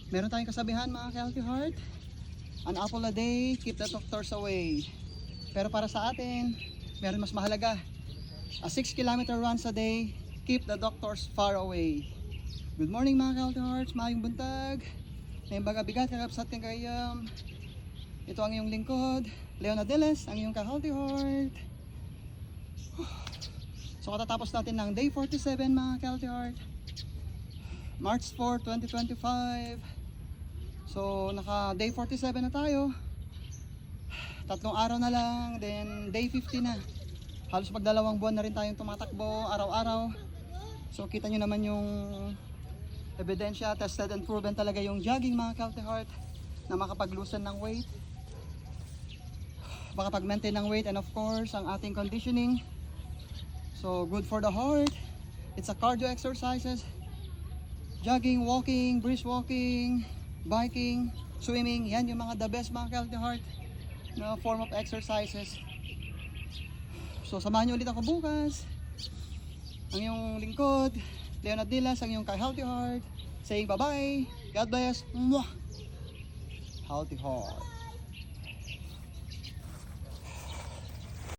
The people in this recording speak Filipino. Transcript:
Meron tayong kasabihan mga healthy heart. An apple a day, keep the doctors away. Pero para sa atin, meron mas mahalaga. A 6-kilometer runs a day, keep the doctors far away. Good morning mga healthy hearts, maayong buntag. May baga bigat kakapsat kang kayam. Ito ang iyong lingkod, Leon Adeles, ang iyong ka-healthy heart. So katatapos natin ng day 47 mga healthy heart. March 4, 2025. So naka day 47 na tayo. 3 araw na lang, then day 50 na. Halos magdalawang buwan na rin tayong tumatakbo araw-araw. So kita nyo naman yung ebidensya, tested and proven talaga yung jogging mga healthy heart, na makapag-loosen ng weight, makapag-maintain ng weight, and of course ang ating conditioning. So good for the heart. It's a cardio exercises. Jogging, walking, brisk walking, biking, swimming, yan yung mga the best mga healthy heart na form of exercises. So samahan nyo ulit ako bukas. Ang iyong lingkod, Leon Adilas, ang iyong ka-healthy heart, saying bye-bye, God bless, mwah! Healthy heart.